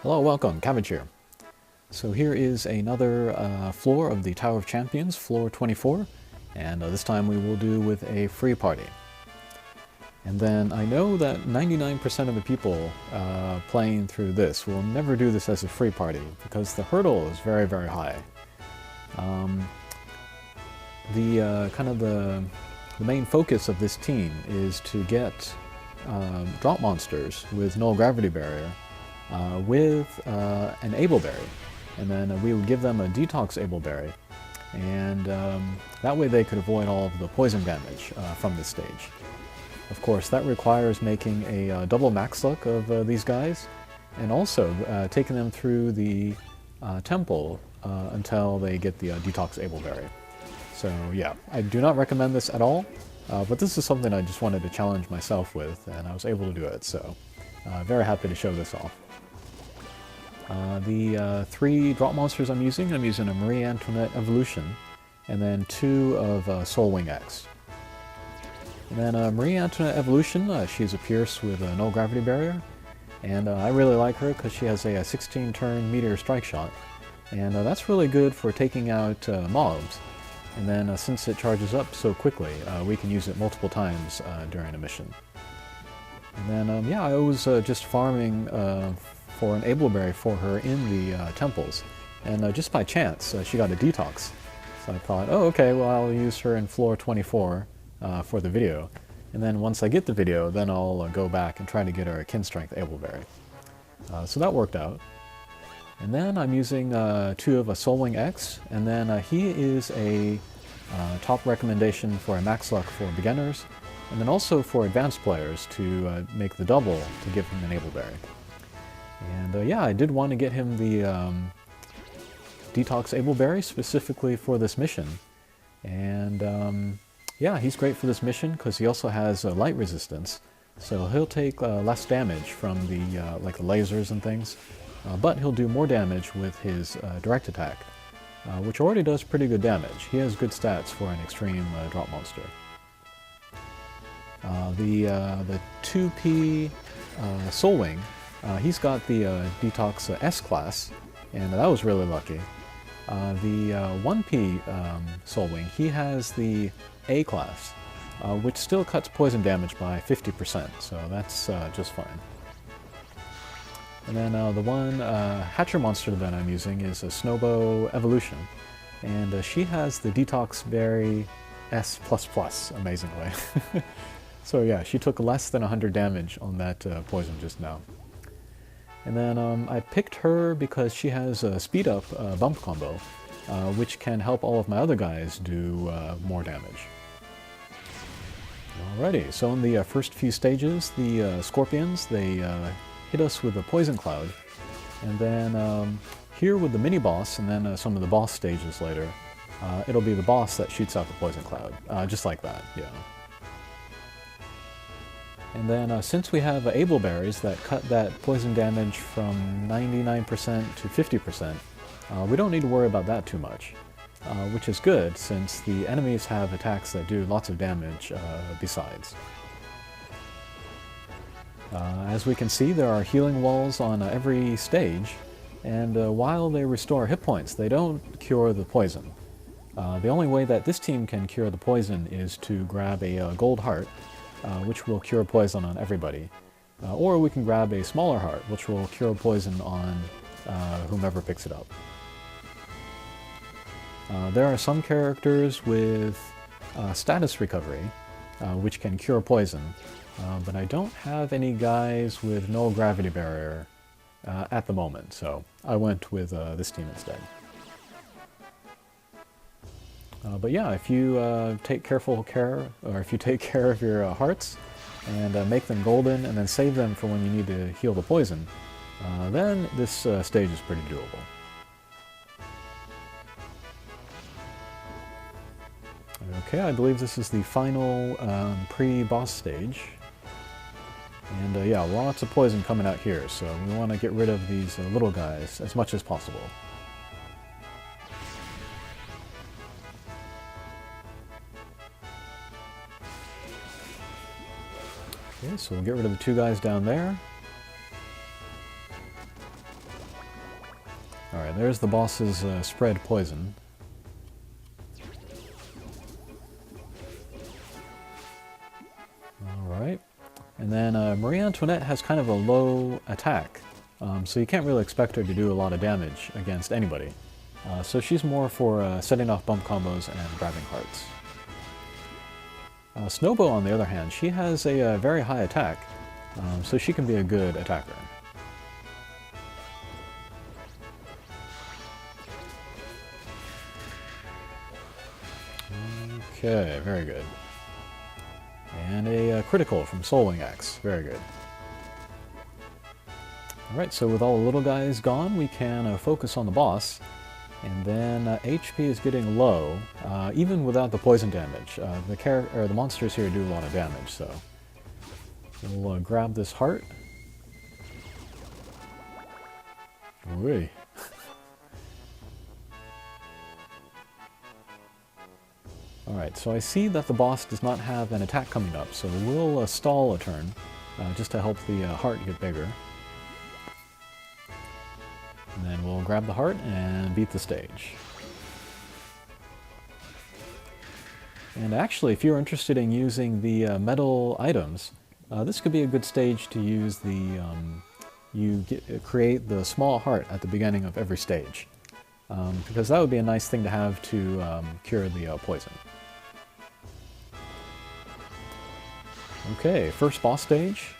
Hello, welcome, Cabbage here. So here is another floor of the Tower of Champions, floor 24, and this time we will do with a free party. And then I know that 99% of the people playing through this will never do this as a free party, because the hurdle is very, very high. The main focus of this team is to get drop monsters with null gravity barrier with an ableberry, and then we would give them a detox ableberry, and that way they could avoid all of the poison damage from this stage. Of course, that requires making a double max luck of these guys, and also taking them through the temple until they get the detox ableberry. So yeah, I do not recommend this at all, but this is something I just wanted to challenge myself with, and I was able to do it, so very happy to show this off. The three drop monsters I'm using a Marie Antoinette Evolution, and then two of Soul Wing X. And then Marie Antoinette Evolution, she's a Pierce with a null gravity barrier, and I really like her because she has a 16-turn meteor strike shot, and that's really good for taking out mobs. And then since it charges up so quickly, we can use it multiple times during a mission. And then yeah, I was just farming for an ableberry for her in the temples, and just by chance she got a detox. So I thought, oh okay, well I'll use her in floor 24 for the video, and then once I get the video, then I'll go back and try to get her a kin strength ableberry. So that worked out. And then I'm using two of a Soul Wing X, and then he is a top recommendation for a max luck for beginners, and then also for advanced players to make the double to give him an ableberry. And yeah, I did want to get him the detox ableberry specifically for this mission, and yeah, he's great for this mission because he also has light resistance, so he'll take less damage from the like the lasers and things. But he'll do more damage with his direct attack, which already does pretty good damage. He has good stats for an extreme drop monster. The 2P Soul Wing, he's got the Detox S class, and that was really lucky. The 1P Soul Wing, he has the A class, which still cuts poison damage by 50%, so that's just fine. And then the one Hatcher monster that I'm using is a Nobuo Evolution, and she has the Detox Berry S++, amazingly. So yeah, she took less than 100 damage on that poison just now. And then I picked her because she has a speed up bump combo, which can help all of my other guys do more damage. Alrighty, so in the first few stages, the Scorpions, they hit us with a poison cloud, and then here with the mini boss, and then some of the boss stages later, it'll be the boss that shoots out the poison cloud, just like that, yeah. And then since we have ableberries that cut that poison damage from 99% to 50%, we don't need to worry about that too much, which is good since the enemies have attacks that do lots of damage besides. As we can see, there are healing walls on every stage, and while they restore hit points, they don't cure the poison. The only way that this team can cure the poison is to grab a gold heart, which will cure poison on everybody. Or we can grab a smaller heart, which will cure poison on whomever picks it up. There are some characters with status recovery, which can cure poison, but I don't have any guys with null gravity barrier at the moment, so I went with this team instead. But yeah, if you take careful care, or if you take care of your hearts and make them golden and then save them for when you need to heal the poison, then this stage is pretty doable. Okay, I believe this is the final pre-boss stage. And yeah, lots of poison coming out here, so we want to get rid of these little guys as much as possible. Okay, so we'll get rid of the two guys down there. Alright, there's the boss's spread poison. Alright. And then Marie Antoinette has kind of a low attack, so you can't really expect her to do a lot of damage against anybody. So she's more for setting off bump combos and grabbing hearts. Nobuo, on the other hand, she has a very high attack, so she can be a good attacker. Okay, very good. And a critical from Soul Wing X. Very good. Alright, so with all the little guys gone, we can focus on the boss. And then HP is getting low, even without the poison damage. The monsters here do a lot of damage, so we'll grab this heart. Ooh. Alright, so I see that the boss does not have an attack coming up, so we'll stall a turn, just to help the heart get bigger. And then we'll grab the heart and beat the stage. And actually, if you're interested in using the metal items, this could be a good stage to use the... create the small heart at the beginning of every stage. Because that would be a nice thing to have to cure the poison. Okay, first boss stage.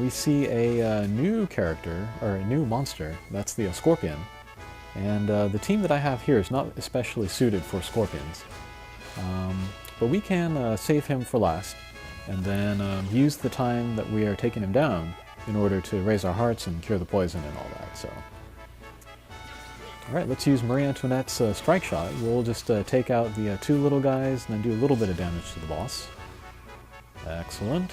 We see a new character, or a new monster. That's the scorpion. And the team that I have here is not especially suited for scorpions. But we can save him for last, and then use the time that we are taking him down in order to raise our hearts and cure the poison and all that. So, alright, let's use Marie Antoinette's strike shot. We'll just take out the two little guys and then do a little bit of damage to the boss. Excellent.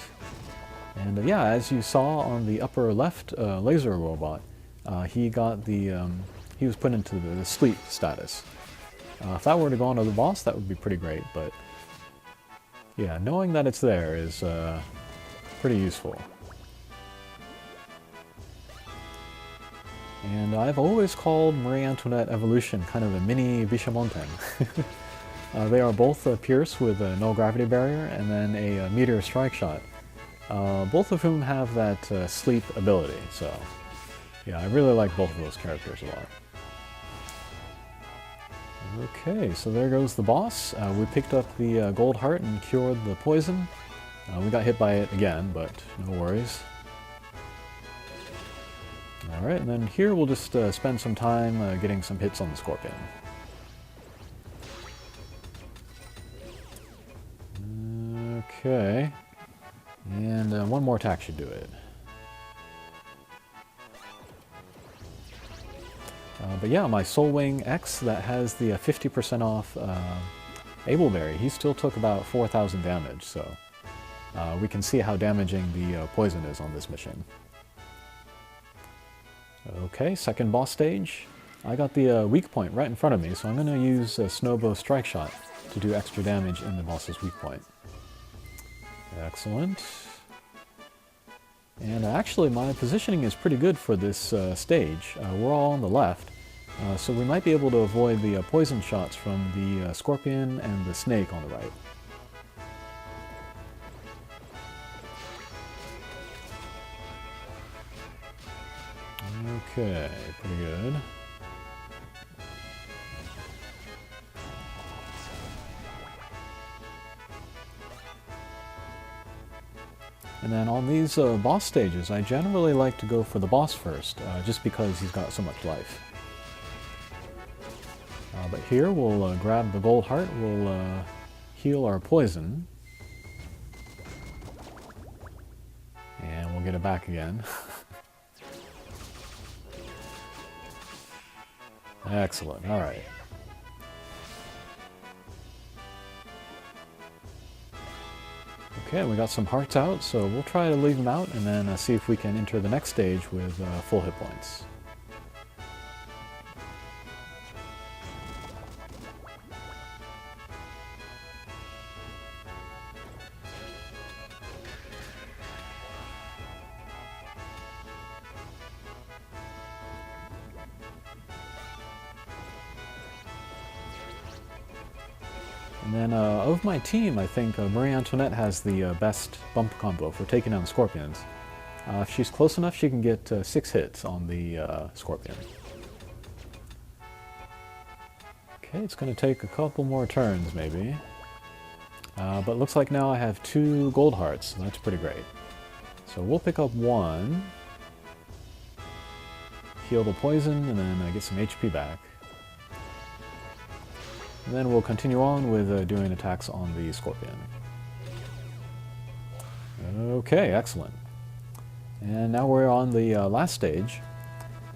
And yeah, as you saw on the upper left laser robot, he was put into the sleep status. If that were to go on to the boss, that would be pretty great, but yeah, knowing that it's there is pretty useful. And I've always called Marie Antoinette Evolution kind of a mini Bishamonten. They are both pierced with a null gravity barrier and then a meteor strike shot. Both of whom have that sleep ability, so yeah, I really like both of those characters a lot. Okay, so there goes the boss. We picked up the gold heart and cured the poison. We got hit by it again, but no worries. Alright, and then here we'll just spend some time getting some hits on the scorpion. Okay, and one more attack should do it. But yeah, my Soul Wing X that has the 50% off Abelberry, he still took about 4,000 damage, so we can see how damaging the poison is on this mission. Okay, second boss stage. I got the weak point right in front of me, so I'm going to use Nobuo's strike shot to do extra damage in the boss's weak point. Excellent. And actually my positioning is pretty good for this stage. We're all on the left, so we might be able to avoid the poison shots from the scorpion and the snake on the right. Okay, pretty good. And then on these boss stages, I generally like to go for the boss first, just because he's got so much life. But here we'll grab the gold heart, we'll heal our poison. And we'll get it back again. Excellent, alright. Okay, we got some hearts out, so we'll try to leave them out and then see if we can enter the next stage with full hit points. And then of my team, I think Marie Antoinette has the best bump combo for taking down the scorpions. If she's close enough, she can get 6 hits on the scorpion. Okay, it's going to take a couple more turns, maybe. But looks like now I have 2 gold hearts, so that's pretty great. So we'll pick up 1, heal the poison, and then get some HP back. And then we'll continue on with doing attacks on the scorpion. Okay, excellent. And now we're on the last stage,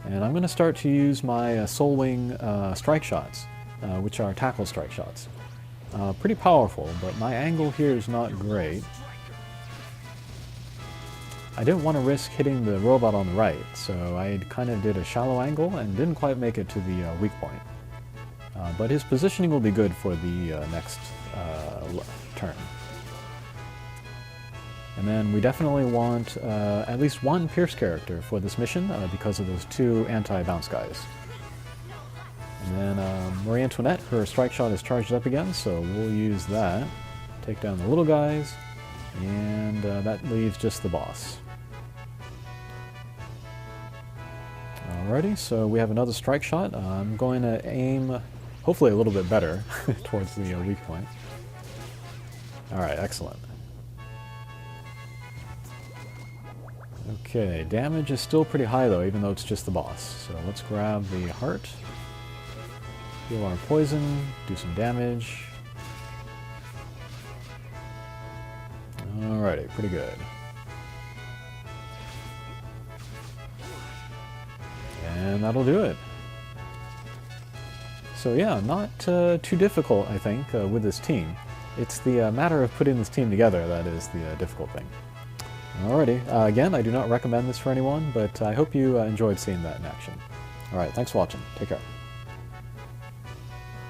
and I'm going to start to use my Soul Wing strike shots, which are tackle strike shots. Pretty powerful, but my angle here is not great. I didn't want to risk hitting the robot on the right, so I kind of did a shallow angle and didn't quite make it to the weak point. But his positioning will be good for the next turn. And then we definitely want at least 1 Pierce character for this mission because of those 2 anti-bounce guys. And then Marie Antoinette, her strike shot is charged up again, so we'll use that. Take down the little guys, and that leaves just the boss. Alrighty, so we have another strike shot. I'm going to aim, hopefully a little bit better, towards the weak point. Alright, excellent. Okay, damage is still pretty high though, even though it's just the boss. So let's grab the heart, heal our poison, do some damage. Alrighty, pretty good. And that'll do it. So yeah, not too difficult, I think, with this team. It's the matter of putting this team together that is the difficult thing. Alrighty, again, I do not recommend this for anyone, but I hope you enjoyed seeing that in action. Alright, thanks for watching. Take care.